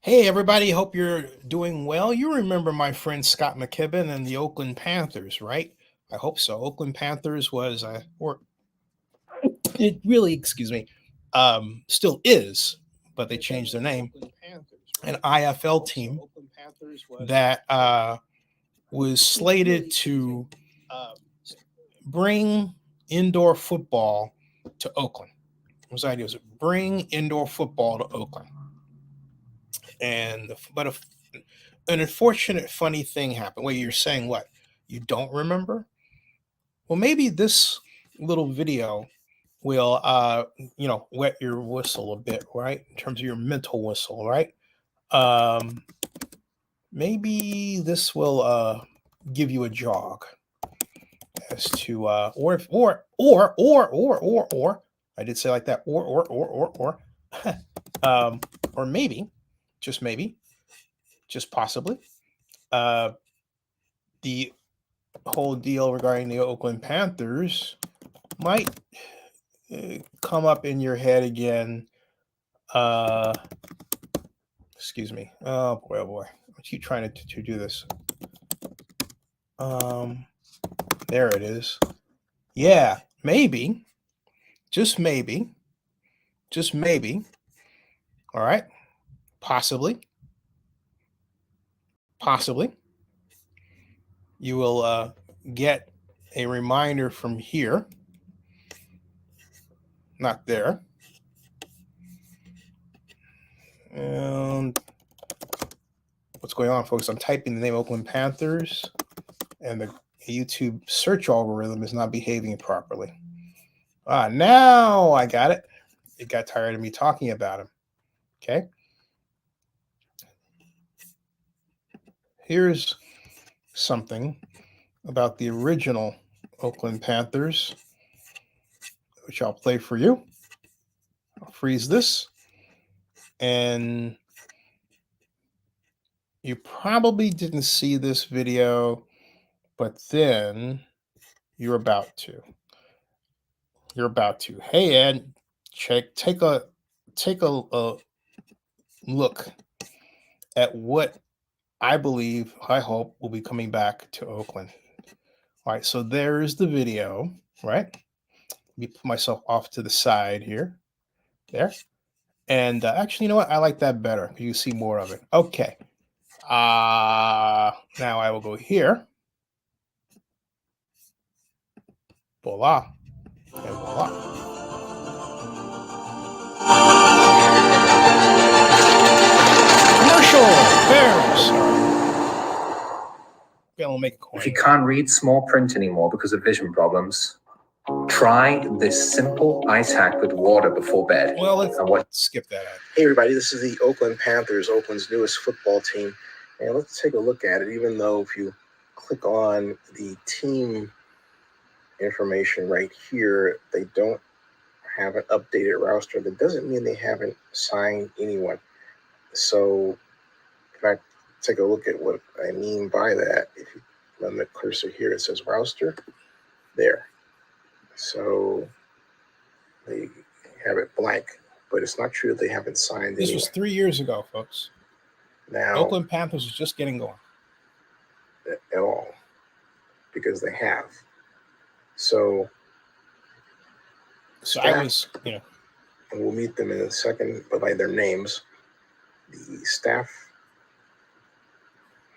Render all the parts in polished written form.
Hey, everybody. Hope you're doing well. You remember my friend Scott McKibben and the Oakland Panthers, right? I hope so. Oakland Panthers was, or it really, excuse me, still is, but they changed their name, an IFL team that was slated to bring indoor football to Oakland. His idea was to bring indoor football to Oakland. An unfortunate funny thing happened. Wait, you're saying what? You don't remember? Well, maybe this little video will wet your whistle a bit, right? In terms of your mental whistle, right? Um Maybe this will give you a jog as to or I did say like that, or maybe, just maybe, just possibly, the whole deal regarding the Oakland Panthers might come up in your head again. Excuse me. Oh boy, oh boy. I keep trying to do this. There it is. Yeah, maybe, just maybe, just maybe. All right, possibly, possibly, you will get a reminder from here, not there. And what's going on, folks? I'm typing the name Oakland Panthers, and the YouTube search algorithm is not behaving properly. Now I got it. It got tired of me talking about him. Okay. Here's something about the original Oakland Panthers, which I'll play for you. I'll freeze this. And you probably didn't see this video, but then you're about to. You're about to. Hey, Ed, take a look at what I believe, I hope, will be coming back to Oakland. All right, so there's the video, right? Let me put myself off to the side here. There. And actually, you know what? I like that better. You see more of it. Okay. Now I will go here. Voila. And voila. Commercial. Bears. Okay, we'll make a coin. If you can't read small print anymore because of vision problems, try this simple ice hack with water before bed. Well, let's skip that out. Hey, everybody, this is the Oakland Panthers, Oakland's newest football team. And let's take a look at it, even though if you click on the team information right here, they don't have an updated roster. That doesn't mean they haven't signed anyone. So if I take a look at what I mean by that, if you run the cursor here, it says roster there. So they have it blank, but it's not true that they haven't signed This anyone. was 3 years ago, folks. Now, Oakland Panthers is just getting going. At all, because they have. So I was, and we'll meet them in a second, but by their names, the staff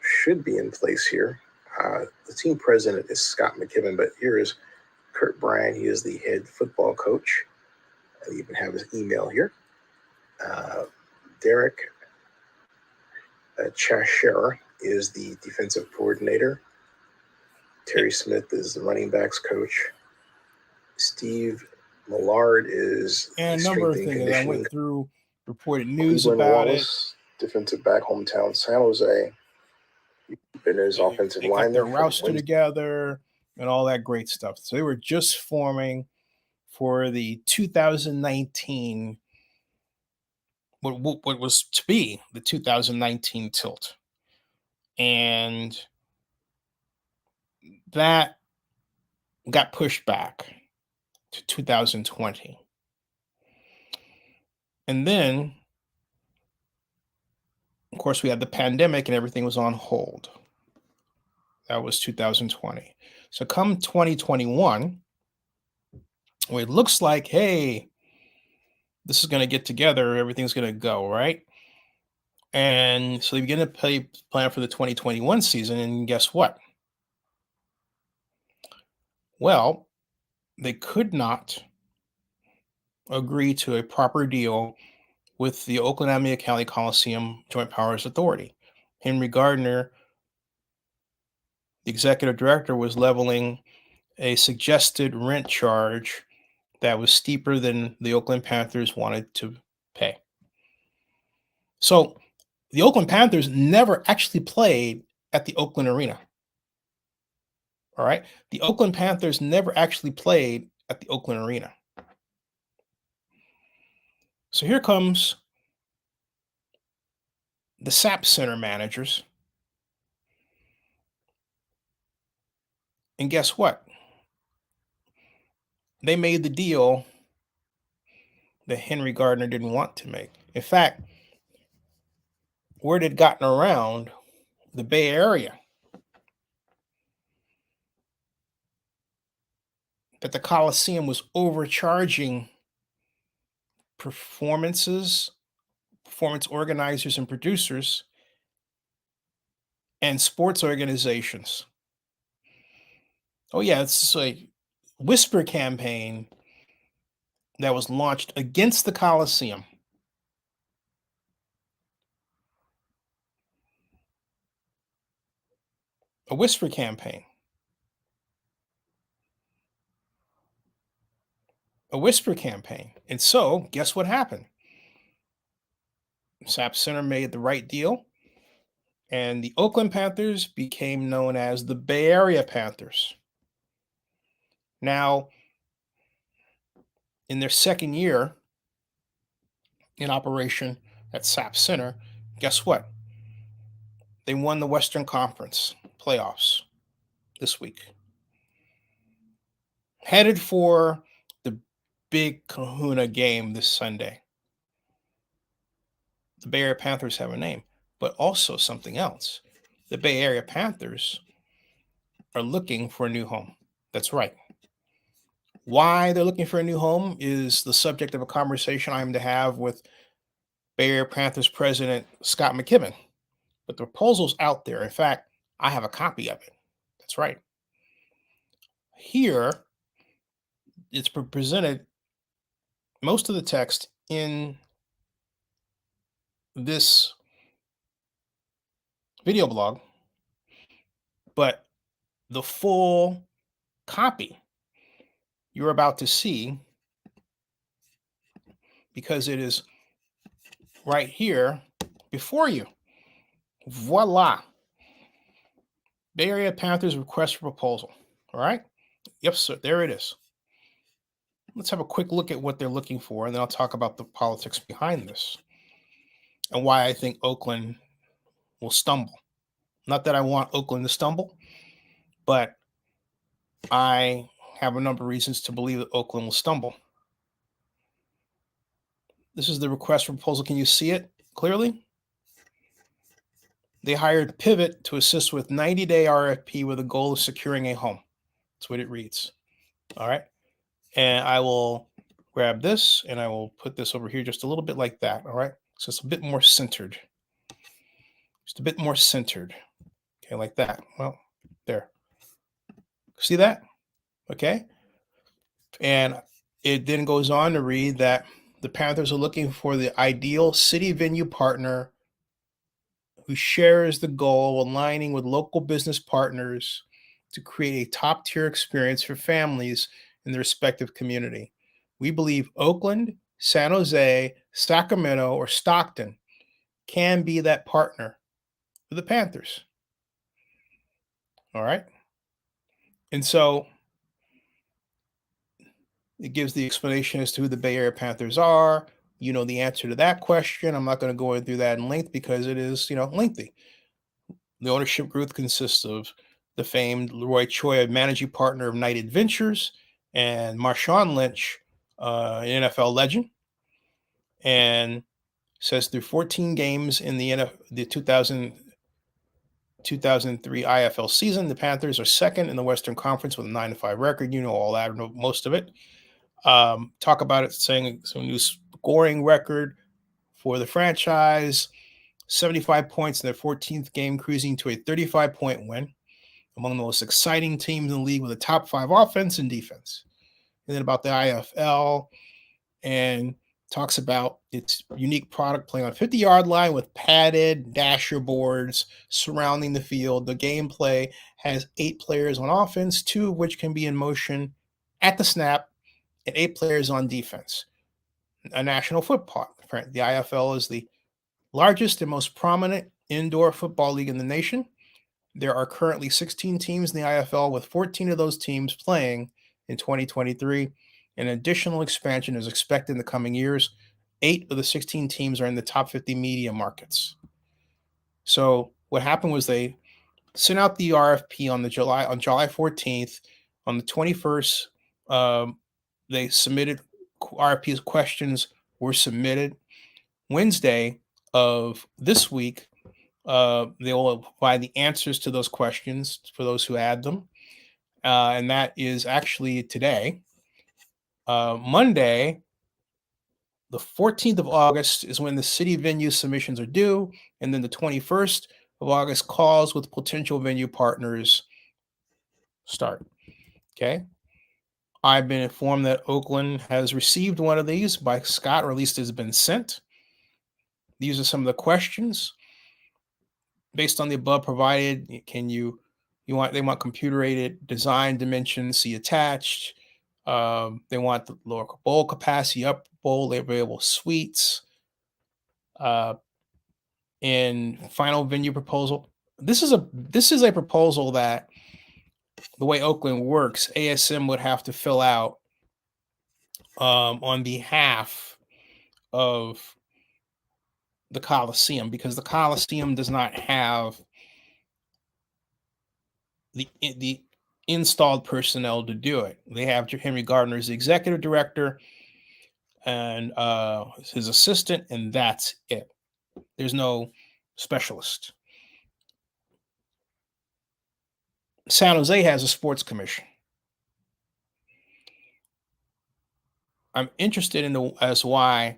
should be in place here. The team president is Scott McKibben, but here is Kurt Bryan. He is the head football coach. I even have his email here. Derek Chashera is the defensive coordinator. Terry Smith is the running backs coach. Steve Millard is and a number of things. I went through reported news Cleveland about Wallace, defensive back, hometown San Jose. Been his offensive they lineman. Got their roster together and all that great stuff. So they were just forming for the 2019, what was to be the 2019 tilt. And that got pushed back to 2020. And then course, we had the pandemic and everything was on hold. That was 2020. So come 2021, well, it looks like, hey, this is going to get together. Everything's going to go, right? And so they begin to plan for the 2021 season. And guess what? Well, they could not agree to a proper deal with the Oakland Alameda County Coliseum Joint Powers Authority. Henry Gardner, the executive director, was leveling a suggested rent charge that was steeper than the Oakland Panthers wanted to pay. So the Oakland Panthers never actually played at the Oakland Arena. All right. The Oakland Panthers never actually played at the Oakland Arena. So here comes the SAP Center managers. And guess what? They made the deal that Henry Gardner didn't want to make. In fact, word had gotten around the Bay Area that the Coliseum was overcharging performance organizers and producers, and sports organizations. Oh, yeah, it's a whisper campaign that was launched against the Coliseum. A whisper campaign. A whisper campaign. And so, guess what happened? SAP Center made the right deal, and the Oakland Panthers became known as the Bay Area Panthers. Now, in their second year in operation at SAP Center, guess what? They won the Western Conference playoffs this week. Headed for the big kahuna game this Sunday. The Bay Area Panthers have a name, but also something else. The Bay Area Panthers are looking for a new home. That's right. Why they're looking for a new home is the subject of a conversation I'm to have with Bay Area Panthers president Scott McKibben. But the proposal's out there. In fact, I have a copy of it. That's right. Here, it's presented, most of the text in this video blog, but the full copy you're about to see, because it is right here before you. Voila. Bay Area Panthers request for proposal. All right. Yep, sir. There it is. Let's have a quick look at what they're looking for, and then I'll talk about the politics behind this and why I think Oakland will stumble. Not that I want Oakland to stumble, but I have a number of reasons to believe that Oakland will stumble. This is the request for proposal. Can you see it clearly? They hired Pivot to assist with 90-day RFP with a goal of securing a home. That's what it reads. All right. And I will grab this and I will put this over here just a little bit like that. All right. So it's a bit more centered. Just a bit more centered. Okay, like that. Well, there. See that? Okay. And it then goes on to read that the Panthers are looking for the ideal city venue partner who shares the goal of aligning with local business partners to create a top-tier experience for families in their respective community. We believe Oakland, San Jose, Sacramento, or Stockton can be that partner for the Panthers. All right. And so it gives the explanation as to who the Bay Area Panthers are. You know the answer to that question. I'm not going to go through that in length because it is, lengthy. The ownership group consists of the famed Leroy Choy, managing partner of Knight Adventures, and Marshawn Lynch, an NFL legend, and says through 14 games in the 2003 IFL season, the Panthers are second in the Western Conference with a 9-5 record. You know all that, most of it. Talk about it, saying some new scoring record for the franchise, 75 points in their 14th game, cruising to a 35-point win, among the most exciting teams in the league with a top 5 offense and defense. And then about the IFL, and talks about its unique product playing on 50-yard line with padded dasher boards surrounding the field. The gameplay has 8 players on offense, 2 of which can be in motion at the snap, and 8 players on defense. A national football. The IFL is the largest and most prominent indoor football league in the nation. There are currently 16 teams in the IFL, with 14 of those teams playing in 2023. An additional expansion is expected in the coming years. 8 of the 16 teams are in the top 50 media markets. So what happened was they sent out the RFP on July 14th. On the 21st, they submitted RFP's questions were submitted. Wednesday of this week, they will provide the answers to those questions for those who had them. And that is actually today. Monday, the 14th of August, is when the city venue submissions are due. And then the 21st of August, calls with potential venue partners start. Okay. I've been informed that Oakland has received one of these by Scott, or at least has been sent. These are some of the questions. Based on the above provided, they want computer aided design dimensions, see attached. They want the lower bowl capacity, up bowl available suites. In final venue proposal, this is a proposal that, the way Oakland works, ASM would have to fill out on behalf of the Coliseum, because the Coliseum does not have the installed personnel to do it. They have Henry Gardner as the executive director and his assistant, and that's it. There's no specialist. San Jose has a sports commission. I'm interested in as why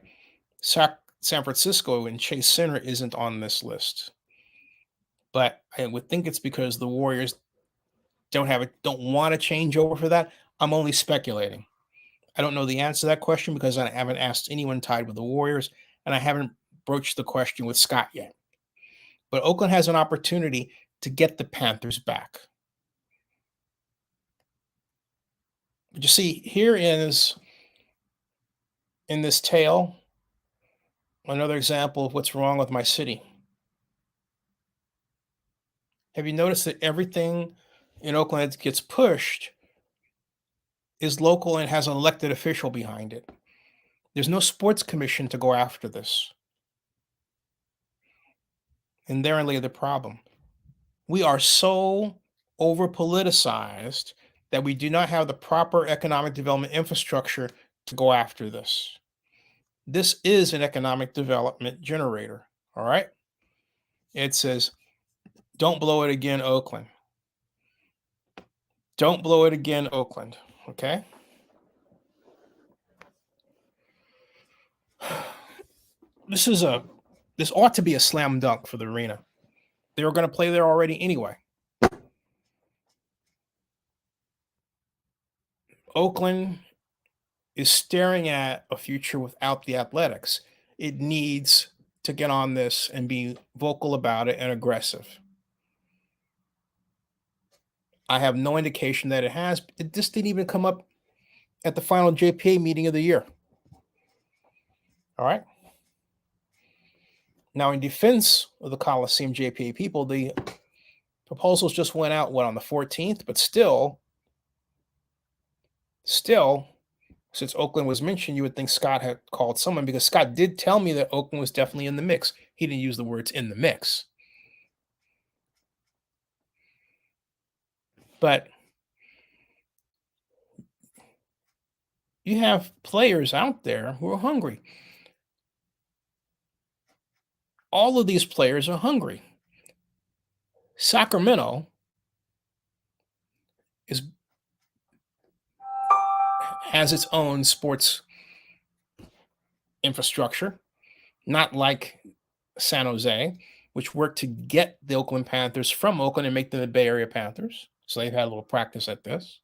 San Francisco and Chase Center isn't on this list, but I would think it's because the Warriors don't want to change over for that. I'm only speculating. I don't know the answer to that question because I haven't asked anyone tied with the Warriors, and I haven't broached the question with Scott yet. But Oakland has an opportunity to get the Panthers back. But you see, here is, in this tale, another example of what's wrong with my city. Have you noticed that everything in Oakland that gets pushed is local and has an elected official behind it? There's no sports commission to go after this. And therein lay the problem. We are so over politicized that we do not have the proper economic development infrastructure to go after this. This is an economic development generator. All right. It says, don't blow it again, Oakland. Don't blow it again, Oakland. Okay. This ought to be a slam dunk for the arena. They were going to play there already anyway. Oakland is staring at a future without the athletics. It needs to get on this and be vocal about it and aggressive. I have no indication that it has. It just didn't even come up at the final JPA meeting of the year. All right. Now, in defense of the Coliseum JPA people, the proposals just went out, on the 14th, but still, since Oakland was mentioned, you would think Scott had called someone, because Scott did tell me that Oakland was definitely in the mix. He didn't use the words in the mix. But you have players out there who are hungry. all of these players are hungry. Sacramento has its own sports infrastructure, not like San Jose, which worked to get the Oakland Panthers from Oakland and make them the Bay Area Panthers. So they've had a little practice at this.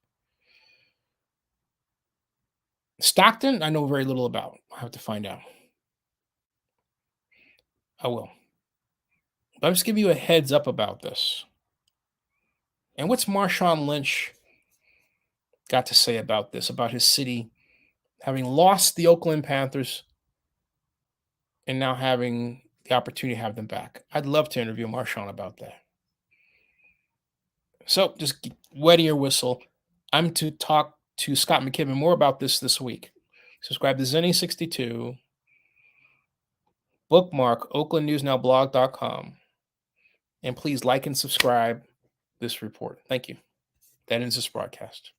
Stockton, I know very little about. I have to find out. I will. But I'm just giving you a heads up about this. And what's Marshawn Lynch got to say about this, about his city having lost the Oakland Panthers and now having the opportunity to have them back? I'd love to interview Marshawn about that. So just wetting your whistle. I'm to talk to Scott McKibben more about this week. Subscribe to Zenny62. Bookmark oaklandnewsnowblog.com. And please like and subscribe this report. Thank you. That ends this broadcast.